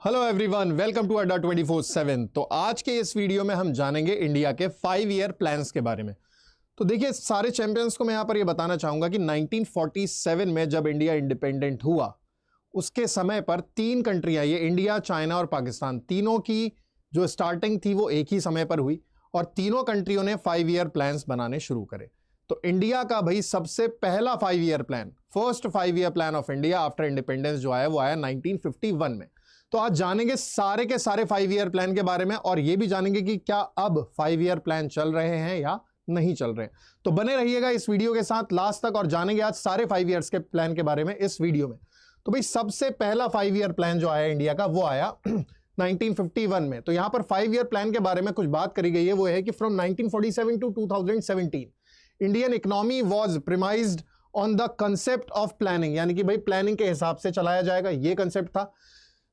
Hello everyone, welcome to अड्डा 24/7। तो आज के इस वीडियो में हम जानेंगे इंडिया के 5 ईयर प्लान्स के बारे में। तो देखिए, सारे चैंपियंस को मैं यहां पर ये बताना चाहूंगा कि 1947 में जब इंडिया इंडिपेंडेंट हुआ, उसके समय पर 3 कंट्रियां, ये इंडिया, चाइना और पाकिस्तान, तीनों की जो स्टार्टिंग थी वो एक ही समय पर हुई और तीनों कंट्रियों ने 5 ईयर प्लान्स बनाने शुरू करे। तो इंडिया का भाई सबसे पहला 5 year plan, first 5 year plan of India after independence जो आया वो आया 1951 में। तो आज जानेंगे सारे के सारे 5 ईयर प्लान के बारे में और यह भी जानेंगे कि क्या अब 5 ईयर प्लान चल रहे हैं या नहीं चल रहे हैं। तो बने रहिएगा इस वीडियो के साथ लास्ट तक और जानेंगे आज सारे 5 ईयर्स के प्लान के बारे में इस वीडियो में। तो भाई सबसे पहला 5 ईयर प्लान जो आया इंडिया का वो आया 1951 में। तो यहां पर 5 ईयर प्लान के बारे में कुछ बात करी गई है, वो है कि from 1947 to 2017 Indian economy was premised on the concept of planning, यानी कि भाई प्लानिंग के हिसाब से चलाया जाएगा, ये कंसेप्ट था।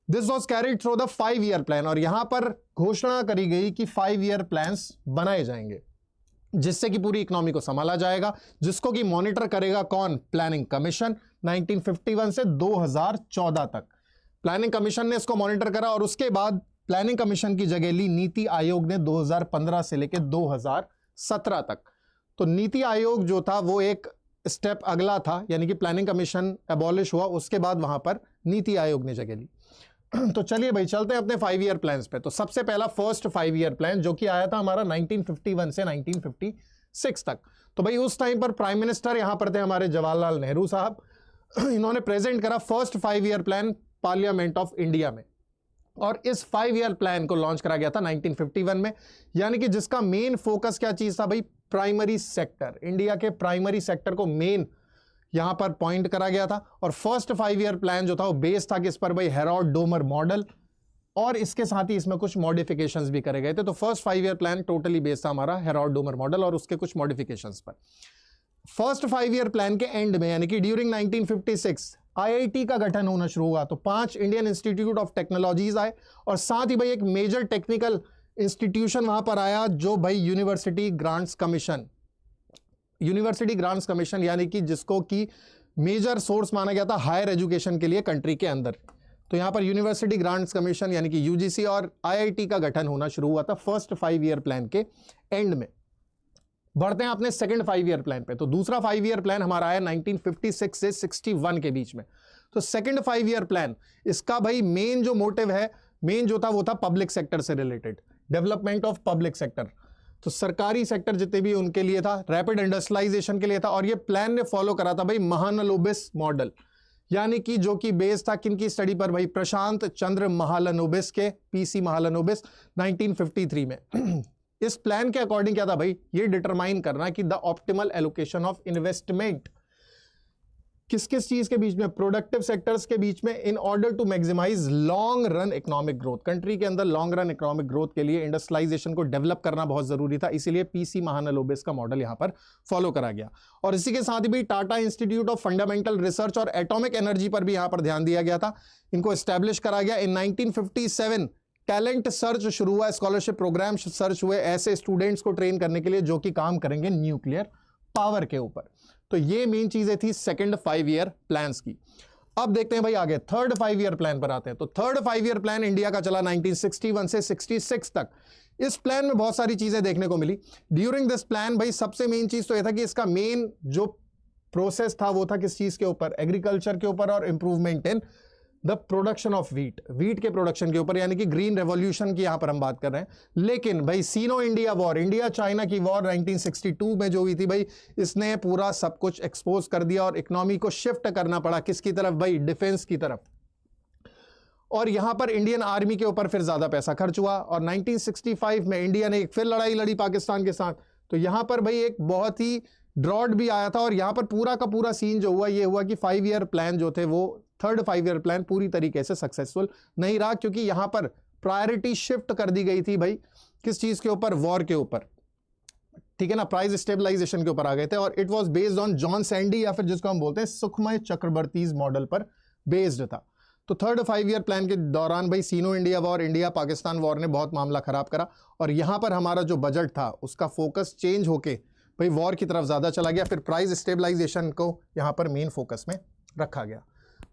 This was carried through the 5 year plan और यहां पर घोषणा करी गई कि 5 ईयर प्लान्स बनाए जाएंगे जिससे कि पूरी इकोनॉमी को संभाला जाएगा, जिसको कि मॉनिटर करेगा कौन? Planning commission. 1951 से 2014 तक प्लानिंग कमीशन ने इसको मॉनिटर करा और उसके बाद प्लानिंग कमीशन की जगह ली नीति आयोग ने 2015 से लेकर 2017 तक। तो नीति आयोग जो था वो एक स्टेप अगला था, यानी कि प्लानिंग कमीशन एबॉलिश हुआ, उसके बाद वहां पर नीति आयोग ने जगह ली। तो चलिए भाई चलते हैं अपने 5 ईयर प्लान्स पे। तो सबसे पहला फर्स्ट 5 ईयर प्लान जो कि आया था हमारा 1951 से 1956 तक। तो भाई उस टाइम पर प्राइम मिनिस्टर यहां पर थे हमारे जवाहरलाल नेहरू साहब। इन्होंने प्रेजेंट करा first 5 year plan parliament of India में और इस 5 ईयर प्लान को लॉन्च करा गया था 1951 में, यानी कि जिसका मेन फोकस क्या चीज था भाई? Primary sector. इंडिया के प्राइमरी सेक्टर को मेन यहां पर पॉइंट करा गया था और फर्स्ट 5 ईयर प्लान जो था वो बेस्ड था किस पर भाई? हेरोल्ड डोमर मॉडल, और इसके साथ ही इसमें कुछ मॉडिफिकेशंस भी करे गए थे। तो first 5 year plan totally based था हमारा हेरोल्ड डोमर मॉडल और उसके कुछ मॉडिफिकेशंस पर। फर्स्ट 5 ईयर प्लान के एंड में यानी कि ड्यूरिंग 1956 आईआईटी का गठन होना शुरू हुआ। तो 5 इंडियन इंस्टीट्यूट ऑफ टेक्नोलॉजीज आए और साथ ही भाई एक मेजर टेक्निकल इंस्टीट्यूशन वहां पर आया जो भाई university grants commission. University grants commission यानी कि जिसको कि मेजर सोर्स माना गया था हायर एजुकेशन के लिए कंट्री के अंदर। तो यहां पर यूनिवर्सिटी ग्रांट्स कमीशन यानी कि यूजीसी और आईआईटी का गठन होना शुरू हुआ था फर्स्ट 5 ईयर प्लान के एंड में। बढ़ते हैं अपने सेकंड 5 ईयर प्लान पे। तो दूसरा 5 ईयर प्लान हमारा आया 1956 से 61 के बीच में। तो सेकंड 5 ईयर प्लान, इसका भाई मेन जो मोटिव है, मेन जो था वो था पब्लिक सेक्टर से related, development of public sector. तो सरकारी सेक्टर जितने भी उनके लिए था, रैपिड इंडस्ट्रियलाइजेशन के लिए था। और ये प्लान ने फॉलो करा था भाई महालनोबिस मॉडल, यानी कि जो कि बेस था किनकी स्टडी पर भाई? प्रशांत चंद्र महालनोबिस के, पीसी महालनोबिस 1953 में। इस प्लान के अकॉर्डिंग क्या था भाई? ये डिटरमाइन करना कि the optimal allocation of investment किस किस चीज के बीच में? प्रोडक्टिव सेक्टर्स के बीच में, in order to maximise long run economic growth. Country के अंदर लॉन्ग रन इकोनॉमिक ग्रोथ के लिए इंडस्ट्रियलाइजेशन को डेवलप करना बहुत जरूरी था, इसीलिए पीसी महालनोबिस का मॉडल यहां पर फॉलो करा गया। और इसी के साथ ही भी Tata institute of fundamental research और एटॉमिक एनर्जी पर भी यहां पर ध्यान दिया गया था, इनको एस्टैब्लिश करा गया। इन 1957 टैलेंट सर्च शुरू हुआ, स्कॉलरशिप प्रोग्राम सर्च हुए ऐसे स्टूडेंट्स को ट्रेन करने के लिए जो कि काम करेंगे न्यूक्लियर पावर के ऊपर। तो ये मेन चीजें थी सेकंड 5 ईयर प्लान्स की। अब देखते हैं भाई आगे थर्ड 5 ईयर प्लान पर आते हैं। तो थर्ड 5 ईयर प्लान इंडिया का चला 1961 से 66 तक। इस प्लान में बहुत सारी चीजें देखने को मिली। ड्यूरिंग दिस प्लान भाई सबसे मेन चीज तो यह था कि इसका मेन जो प्रोसेस था वो था किस चीज के ऊपर? एग्रीकल्चर के ऊपर और improvement in the production of wheat, wheat के प्रोडक्शन के ऊपर, यानी कि ग्रीन रेवोल्यूशन की यहां पर हम बात कर रहे हैं। लेकिन भाई Sino India war, India China की वॉर 1962 में जो हुई थी भाई, इसने पूरा सब कुछ एक्सपोज कर दिया और इकोनॉमी को शिफ्ट करना पड़ा किसकी तरफ भाई? डिफेंस की तरफ। और यहां पर इंडियन आर्मी के ऊपर फिर ज्यादा पैसा खर्च हुआ और 1965 में इंडिया ने एक फिर लड़ाई लड़ी पाकिस्तान के साथ। तो यहां पर भाई एक बहुत ही ड्रॉट भी आया था और यहां पर पूरा का पूरा सीन जो हुआ ये हुआ कि 5 ईयर प्लान जो थे वो थर्ड 5 ईयर प्लान पूरी तरीके से सक्सेसफुल नहीं रहा, क्योंकि यहां पर प्रायोरिटी शिफ्ट कर दी गई थी भाई किस चीज के ऊपर? वॉर के ऊपर, ठीक है ना, प्राइस स्टेबलाइजेशन के ऊपर आ गए थे। और it was based on John Sandy या फिर जिसको हम बोलते हैं सुखमय चक्रवर्ती मॉडल पर बेस्ड था। तो थर्ड 5 ईयर प्लान के दौरान भाई Sino India war, India Pakistan war ने बहुत मामला खराब करा और यहां पर हमारा जो बजट था उसका फोकस चेंज होके भाई वॉर की तरफ ज्यादा चला गया। फिर प्राइस स्टेबलाइजेशन को यहां पर मेन फोकस में रखा गया।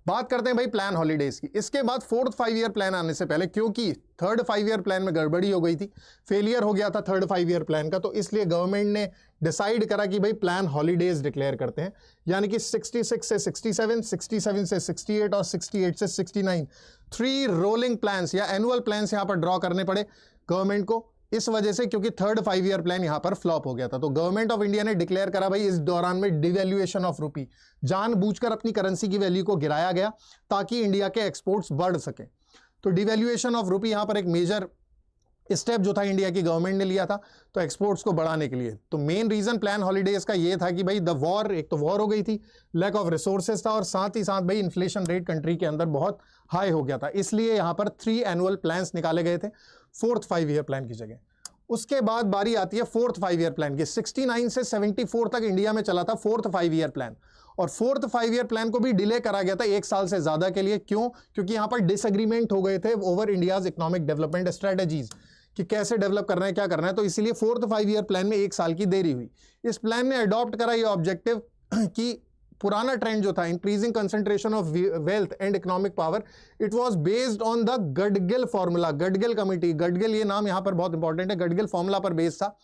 बात करते हैं भाई प्लान हॉलीडेज की। इसके बाद फोर्थ 5 ईयर प्लान आने से पहले, क्योंकि थर्ड 5 ईयर प्लान में गड़बड़ी हो गई थी, फेलियर हो गया था थर्ड 5 ईयर प्लान का, तो इसलिए गवर्नमेंट ने डिसाइड करा कि भाई प्लान हॉलीडेज डिक्लेयर करते हैं, यानी कि 66 से 67, 67 से 68 और 68 से 69 3 रोलिंग प्लान्स या एनुअल प्लान्स यहां पर ड्रॉ करने पड़े गवर्नमेंट को, इस वजह से क्योंकि थर्ड 5 ईयर प्लान यहां पर फ्लॉप हो गया था। तो गवर्नमेंट ऑफ इंडिया ने डिक्लेयर करा भाई इस दौरान में डिवैल्यूएशन ऑफ रूपी, जानबूझकर अपनी करेंसी की वैल्यू को गिराया गया ताकि इंडिया के एक्सपोर्ट्स बढ़ सके। तो डिवैल्यूएशन ऑफ रूपी यहां पर एक मेजर स्टेप जो था इंडिया की गवर्नमेंट ने लिया था, तो एक्सपोर्ट्स को बढ़ाने के लिए। तो मेन रीजन प्लान हॉलीडेज का ये था कि भाई द वॉर, एक तो वॉर हो गई थी, लैक ऑफ रिसोर्सेज था, और साथ ही साथ भाई इन्फ्लेशन रेट कंट्री के अंदर बहुत हाई हो गया था, इसलिए यहां पर 3 एनुअल प्लान्स निकाले गए थे फोर्थ 5 ईयर प्लान की जगह। उसके बाद बारी आती है फोर्थ 5 ईयर प्लान की। 69 से 74 तक इंडिया में चला था फोर्थ 5 ईयर प्लान, और फोर्थ 5 ईयर प्लान को भी डिले करा गया था 1 साल से ज्यादा के लिए। क्यों? क्योंकि यहां पर डिसएग्रीमेंट हो गए थे over India's economic development strategies, कि कैसे डेवलप करना है, क्या करना है, तो इसीलिए फोर्थ 5 ईयर प्लान में 1 साल की देरी हुई। इस प्लान ने अडॉप्ट करा ये ऑब्जेक्टिव कि पुराना ट्रेंड जो था, increasing concentration of wealth and economic power, it was based on the Gadgil formula, Gadgil committee, Gadgil ये नाम यहां पर बहुत इंपॉर्टेंट है, गडगिल फॉर्मूला पर बेस्ड था,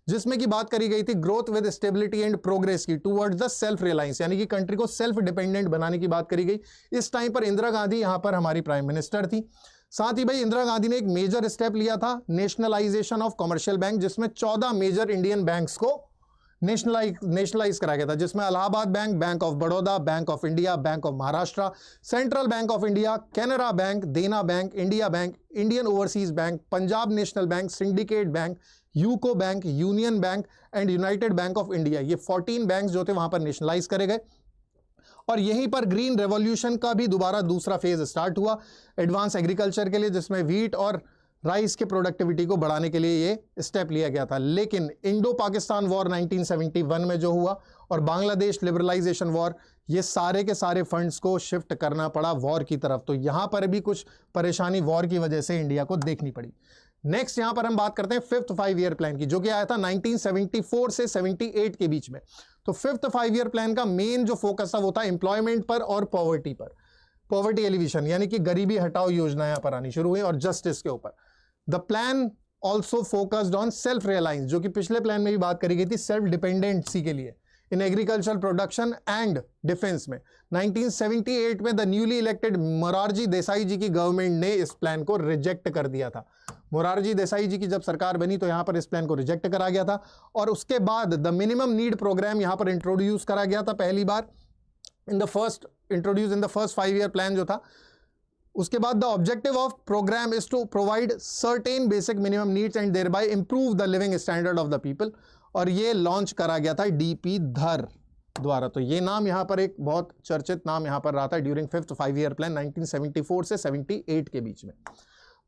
जिसमें की बात करी गई थी growth with stability and progress की टुवर्ड्स द सेल्फ रिलायंस, यानी कि कंट्री को सेल्फ डिपेंडेंट बनाने की बात करी गई। इस टाइम पर इंदिरा गांधी यहां पर हमारी प्राइम मिनिस्टर थी। साथ ही भाई इंदिरा गांधी ने एक मेजर स्टेप लिया था, नेशनलाइजेशन ऑफ कमर्शियल बैंक, जिसमें 14 मेजर इंडियन बैंक्स को नेशनलाइज कराया गया था, जिसमें Allahabad bank, bank of Baroda, bank of India, bank of Maharashtra, central bank of India, Canara bank, Dena bank, India bank, Indian overseas bank, Punjab national bank, syndicate bank, UCO bank, union bank and united bank of India, ये 14 bank जो थे वहां पर nationalise करे गए। और यहीं पर ग्रीन रेवोल्यूशन का भी दोबारा दूसरा फेज स्टार्ट हुआ एडवांस एग्रीकल्चर के लिए, जिसमें व्हीट और राइस के प्रोडक्टिविटी को बढ़ाने के लिए ये स्टेप लिया गया था। लेकिन इंडो पाकिस्तान वॉर 1971 में जो हुआ और बांग्लादेश लिबरलाइजेशन वॉर, ये सारे के सारे फंड्स को शिफ्ट करना पड़ा वॉर की तरफ, तो यहां पर भी कुछ परेशानी वॉर की वजह से इंडिया को देखनी पड़ी। नेक्स्ट यहां पर हम बात करते हैं फिफ्थ 5 ईयर प्लान की, जो कि आया था 1974 से 78 के बीच में। तो फिफ्थ 5 ईयर प्लान का मेन जो फोकस था वो था एम्प्लॉयमेंट पर और पॉवर्टी पर, पॉवर्टी एलिवेशन, यानी कि गरीबी हटाओ योजना यहां पर आनी शुरू हुई, और जस्टिस के ऊपर। The plan also focused on self reliance, जो कि पिछले प्लान में भी बात करी गई थी, सेल्फ डिपेंडेंसी के लिए in agriculture production and defence में। 1978 में the newly elected Morarji Desai ji की गवर्नमेंट ने इस प्लान को रिजेक्ट कर दिया था। मोरारजी देसाई जी की जब सरकार बनी तो यहां पर इस प्लान को रिजेक्ट करा गया था, और उसके बाद द मिनिमम नीड प्रोग्राम यहां पर इंट्रोड्यूस करा गया था पहली बार in the first 5 year plan जो था। उसके बाद the objective of programme is to provide certain basic minimum needs and thereby improve the living standard of the people, और ये लॉन्च करा गया था डीपी धर द्वारा। तो ये नाम यहां पर एक बहुत चर्चित नाम यहां पर रहा था ड्यूरिंग फिफ्थ 5 ईयर प्लान 1974 से 78 के बीच में।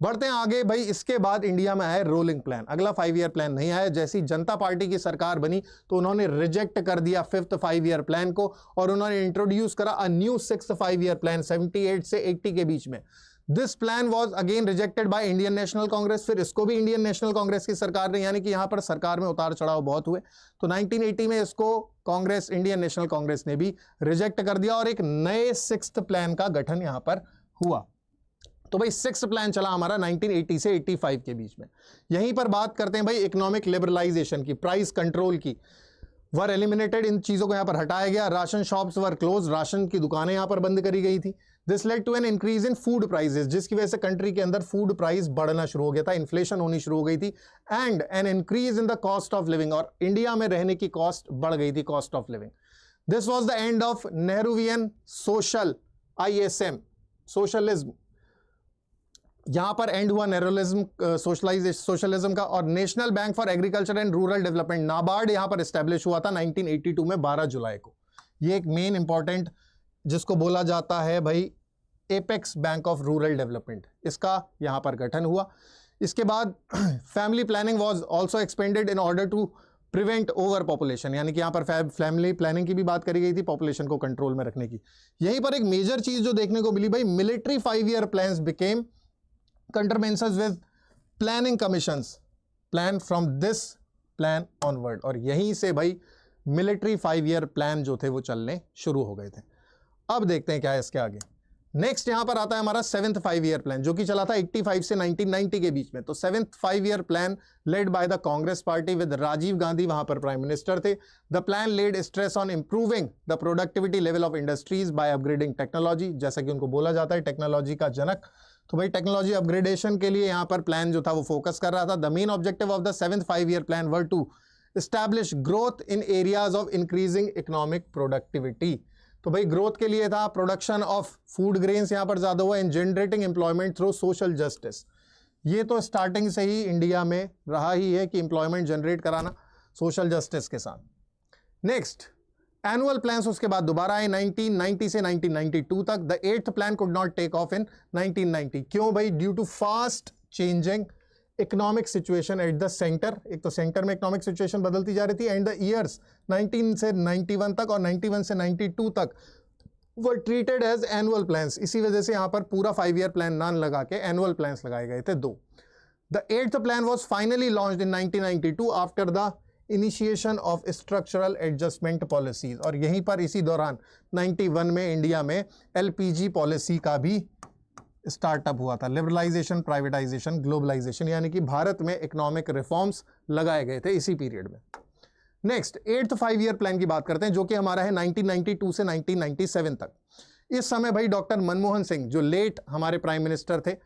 बढ़ते हैं आगे भाई, इसके बाद इंडिया में आया रोलिंग प्लान, अगला 5 ईयर प्लान नहीं आया। जैसी जनता पार्टी की सरकार बनी तो उन्होंने रिजेक्ट कर दिया फिफ्थ 5 ईयर प्लान को, और उन्होंने इंट्रोड्यूस करा a new sixth 5 year plan 78 से 80 के बीच में। This plan was again rejected by Indian national Congress, फिर इसको भी इंडियन नेशनल कांग्रेस की सरकार ने, यानी कि यहां पर सरकार में उतार चढ़ाव बहुत हुए, तो 1980 में इसको कांग्रेस, इंडियन नेशनल कांग्रेस ने भी रिजेक्ट कर दिया, और एक नए सिक्स्थ प्लान का गठन यहां पर हुआ। तो भाई सिक्स्थ प्लान चला हमारा 1980 से 85 के बीच में। यहीं पर बात करते हैं भाई इकोनॉमिक लिबरलाइजेशन की, प्राइस कंट्रोल की, वर एलिमिनेटेड, इन चीजों को यहां पर हटाया गया। Ration shops were close, ration की दुकानें यहां पर बंद करी गई थी। This led to an increase in food prices, जिसकी वजह से कंट्री के अंदर फूड प्राइस बढ़ना शुरू हो गया था, इन्फ्लेशन होनी शुरू हो गई थी, and N increase in the cost of living, और इंडिया में रहने की कॉस्ट बढ़ गई थी, cost of living. This was the end of Nehruvian social ISM socialism, यहां पर एंड हुआ नेहरूलिज्म सोशलिज्म का। और national bank for agriculture and rural development, NABARD यहां पर एस्टेब्लिश हुआ था 1982 में 12 जुलाई को। ये एक मेन इंपॉर्टेंट, जिसको बोला जाता है भाई apex bank of rural development, इसका यहां पर गठन हुआ। इसके बाद family planning was also expanded in order to prevent over population, यानी कि यहां पर फैमिली प्लानिंग की भी बात करी गई थी, पॉपुलेशन को कंट्रोल में रखने की। यहीं पर एक मेजर चीज जो देखने को मिली भाई, military 5 year plans became coterminous with planning commissions plan from this plan onward, और यहीं से भाई मिलिट्री 5 ईयर प्लान जो थे वो चलने शुरू हो गए थे। अब देखते हैं क्या है इसके आगे। नेक्स्ट यहां पर आता है हमारा 7th 5 ईयर प्लान, जो कि चला था 85 से 1990 के बीच में। तो 7th 5 year plan led by the Congress party with Rajiv Gandhi वहां पर प्राइम मिनिस्टर थे। The plan laid stress on improving the productivity level of industries by upgrading technology, जैसा कि उनको बोला जाता है टेक्नोलॉजी का जनक। तो भाई टेक्नोलॉजी अपग्रेडेशन के लिए यहां पर प्लान जो था वो फोकस कर रहा था। The main objective of the 7th 5 year plan were to establish growth in areas of increasing economic productivity. तो भाई ग्रोथ के लिए था, प्रोडक्शन ऑफ फूड ग्रेन्स यहां पर ज्यादा हुआ, इन generating employment through social justice. ये तो स्टार्टिंग से ही इंडिया में रहा ही है कि एम्प्लॉयमेंट जनरेट कराना सोशल जस्टिस के साथ। नेक्स्ट एनुअल प्लान्स उसके बाद दोबारा आए 1990 से 1992 तक। The 8th plan could not take off in 1990। क्यों भाई? Due to fast changing economic situation at the centre. एक तो सेंटर में इकोनॉमिक सिचुएशन बदलती जा रही थी, एंड द ईयर्स 19 से 91 तक और 91 से 92 तक were treated as annual plans. इसी वजह से यहां पर पूरा 5 ईयर प्लान ना लगा के एनुअल प्लान्स लगाए गए थे 2। The 8th plan was finally launched in 1992 after the initiation of structural adjustment policies. और यहीं पर इसी दौरान 91 में इंडिया में एलपीजी पॉलिसी का भी स्टार्टअप हुआ था। लिबरलाइजेशन, प्राइवेटाइजेशन, ग्लोबलाइजेशन, यानी कि भारत में इकोनॉमिक रिफॉर्म्स लगाए गए थे इसी पीरियड में। नेक्स्ट 8th 5 ईयर प्लान की बात करते हैं, जो कि हमारा है 1992 से 1997 तक। इस समय भाई डॉक्टर मनमोहन सिंह, जो लेट हमारे प्राइम मिनिस्टर थे,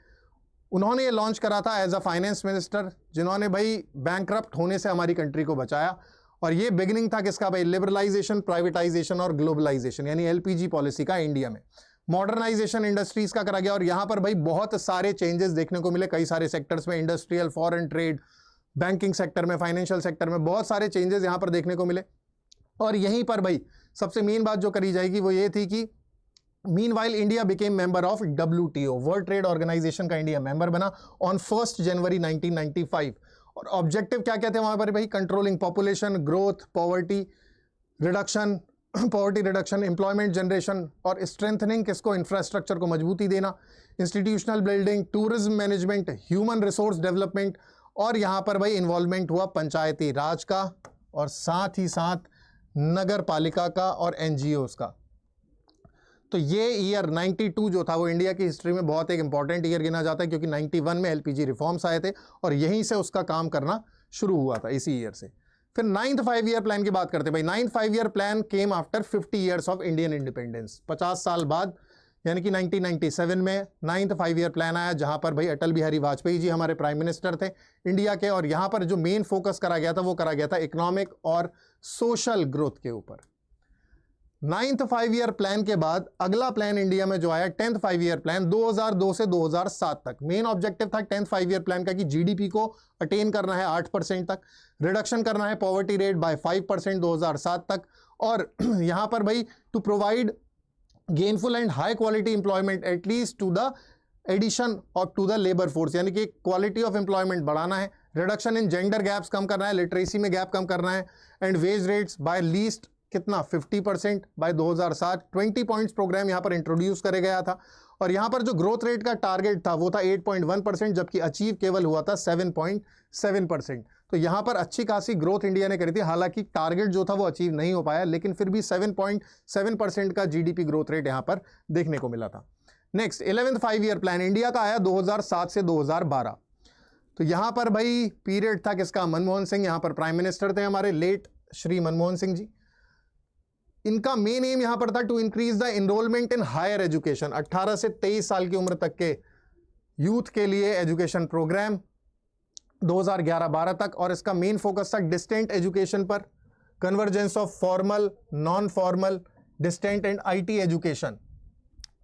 उन्होंने ये लॉन्च करा था एज अ फाइनेंस मिनिस्टर, जिन्होंने भाई बैंकरप्ट होने से हमारी कंट्री को बचाया। और ये बिगिनिंग था किसका भाई? लिबरलाइजेशन, प्राइवेटाइजेशन और ग्लोबलाइजेशन, यानी एलपीजी पॉलिसी का इंडिया में। मॉडर्नाइजेशन इंडस्ट्रीज का करा गया और यहां पर भाई बहुत सारे चेंजेस देखने को मिले कई सारे सेक्टर्स में, industrial, foreign trade, banking sector में, फाइनेंशियल सेक्टर में बहुत सारे चेंजेस यहां पर देखने को मिले। और यहीं पर भाई सबसे मेन बात जो करी जाएगी वो ये थी कि meanwhile India became member of WTO, world trade organisation का इंडिया मेंबर बना ऑन 1 जनवरी 1995। और ऑब्जेक्टिव क्या क्या थे वहां पर भाई? Controlling population growth, poverty reduction, employment generation और स्ट्रेंथनिंग किसको? इंफ्रास्ट्रक्चर को मजबूती देना, institutional building, tourism management, human resource development. और यहां पर भाई इन्वॉल्वमेंट हुआ पंचायती राज का और साथ ही साथ नगर पालिका का और NGOs का। तो ये ईयर 92 जो था वो इंडिया की हिस्ट्री में बहुत एक इंपॉर्टेंट ईयर गिना जाता है, क्योंकि 91 में एलपीजी रिफॉर्म्स आए थे और यहीं से उसका काम करना शुरू हुआ था, इसी ईयर से। फिर 9th 5 ईयर प्लान की बात करते हैं भाई। 9th 5 year plan came after 50 years of Indian independence. 50 साल बाद, यानी कि 1997 में 9th 5 ईयर प्लान आया, जहां पर भाई अटल बिहारी वाजपेयी जी हमारे प्राइम मिनिस्टर थे इंडिया के। और यहां पर जो मेन फोकस करा गया था वो करा गया था इकोनॉमिक और सोशल ग्रोथ के ऊपर। 9th 5 ईयर प्लान के बाद अगला प्लान इंडिया में जो आया 10th 5 ईयर प्लान 2002 से 2007 तक। मेन ऑब्जेक्टिव था 10th 5 ईयर प्लान का कि जीडीपी को अटेन करना है 8% तक, रिडक्शन करना है पॉवर्टी रेट बाय 5% 2007 तक। और यहां पर भाई to provide gainful and high quality employment at least to the addition और टू द लेबर फोर्स, यानी कि क्वालिटी ऑफ एम्प्लॉयमेंट बढ़ाना है, रिडक्शन इन जेंडर गैप्स कम करना है, लिटरेसी में गैप कम करना है, and wage rates by least कितना 50% बाय 2007। 20 पॉइंट्स प्रोग्राम यहां पर इंट्रोड्यूस करे गया था। और यहां पर जो ग्रोथ रेट का टारगेट था वो था 8.1%, जबकि अचीव केवल हुआ था 7.7%। तो यहां पर अच्छी खासी ग्रोथ इंडिया ने करी थी, हालांकि टारगेट जो था वो अचीव नहीं हो पाया, लेकिन फिर भी 7.7% का जीडीपी ग्रोथ रेट यहां पर देखने को मिला था। Next 11th 5 year plan India का आया 2007 से 2012। तो यहां पर भाई पीरियड था किसका? मनमोहन सिंह यहां पर प्राइम मिनिस्टर थे हमारे, लेट श्री मनमोहन सिंह जी। इनका मेन एम यहां पर था to increase the enrolment in higher education. 18 से 23 साल की उम्र तक के यूथ के लिए एजुकेशन प्रोग्राम 2011-12 तक। और इसका मेन फोकस था डिस्टेंट एजुकेशन पर, convergence of formal, non formal, distant and IT education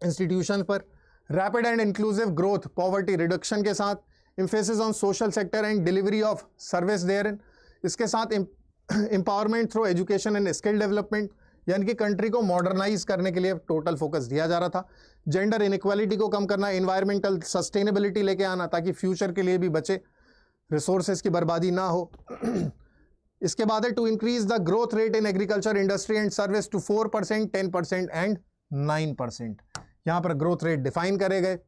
institution पर, rapid and inclusive growth, poverty reduction के साथ, emphasis on social sector and delivery of service there. इसके साथ empowerment through education and skill development, यानी कि country को modernise करने के लिए टोटल फोकस दिया जा रहा था। जेंडर इनइक्वालिटी को कम करना, एनवायरमेंटल सस्टेनेबिलिटी लेके आना ताकि फ्यूचर के लिए भी बचे, रिसोर्सेज की बर्बादी ना हो। इसके बाद है to increase the growth rate in agriculture, industry and service to 4%, 10% and 9%। यहां पर ग्रोथ रेट डिफाइन करे गए।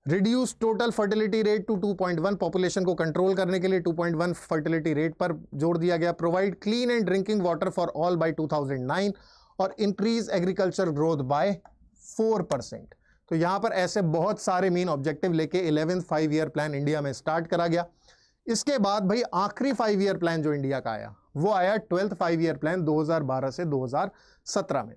Reduce total fertility rate to 2.1, population को कंट्रोल करने के लिए 2.1 फर्टिलिटी रेट पर जोर दिया गया। Provide clean and drinking water for all by 2009 और इंक्रीज एग्रीकल्चर ग्रोथ बाय 4%। तो यहाँ पर ऐसे बहुत सारे मेन ऑब्जेक्टिव लेके 11th 5 ईयर प्लान इंडिया में स्टार्ट करा गया। इसके बाद भाई आखिरी 5 ईयर प्लान जो इंडिया का आया वो आया 12th 5 ईयर प्लान 2012 से 2017 में।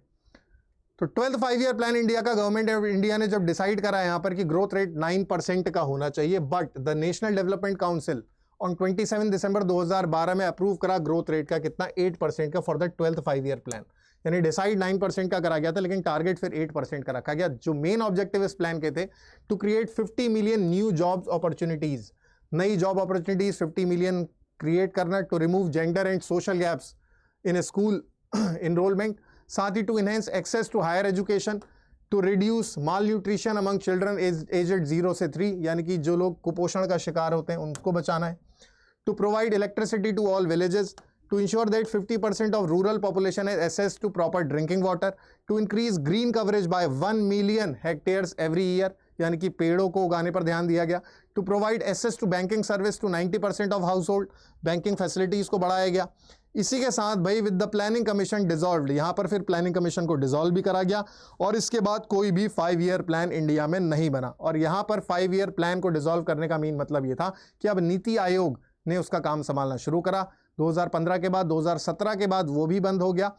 तो 12th 5 ईयर प्लान इंडिया का गवर्नमेंट ऑफ इंडिया ने जब डिसाइड करा यहाँ पर कि ग्रोथ रेट 9% का होना चाहिए, but the national development council on 27 दिसंबर 2012 में अप्रूव करा ग्रोथ रेट का कितना 8% का for the 12th 5 year plan. यानी डिसाइड 9% का करा गया था, लेकिन टारगेट फिर 8% का रखा गया। जो मेन ऑब्जेक्टिव इस प्लान के थे to create 50 million new jobs opportunities, नई जॉब अपॉर्चुनिटीज 50 मिलियन क्रिएट करना, to remove gender and social gaps in school enrolment, साथ ही to enhance access to higher education, to reduce malnutrition among children aged 0 से 3, यानी कि जो लोग कुपोषण का शिकार होते हैं उनको बचाना है, to provide electricity to all villages, to ensure that 50% of rural population has access to proper drinking water, to increase green coverage by 1 million hectares every year, यानी कि पेड़ों को उगाने पर ध्यान दिया गया, to provide access to banking service to 90% of household, banking facilities को बढ़ाया गया। इसी के साथ भाई with the planning commission dissolved, यहाँ पर फिर प्लानिंग कमीशन को डिसॉल्व भी करा गया और इसके बाद कोई भी 5 ईयर प्लान इंडिया में नहीं बना। और यहाँ पर 5 ईयर प्लान को डिसॉल्व करने का मेन मतलब ये था कि अब नीति आयोग ने उसका काम संभालना शुरू करा। 2015 के बाद 2017 के बाद वो भी बंद हो गया,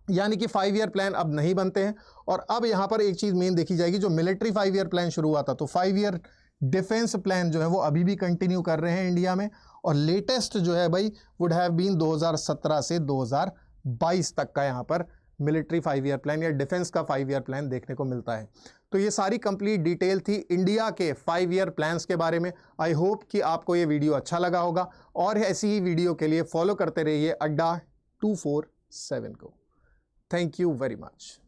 यानी कि 5 ईयर प्लान अब नहीं बनते हैं। और अब यहाँ पर एक चीज़ मेन देखी जाएगी, जो मिलिट्री 5 ईयर प्लान शुरू हुआ था, तो 5 ईयर डिफेंस प्लान जो है वो अभी भी कंटिन्यू कर रहे हैं इंडिया में, और लेटेस्ट जो है भाई वुड हैव बीन 2017 से 2022 तक का यहाँ पर मिलिट्री 5 ईयर प्लान या डिफेंस का 5 ईयर प्लान देखने को मिलता है। तो ये सारी कंप्लीट डिटेल थी इंडिया के 5 ईयर प्लान्स के बारे में। आई होप कि आपको ये वीडियो अच्छा लगा होगा, और ऐसी ही वीडियो के लिए फॉलो करते रहिए अड्डा 247 को। Thank you very much.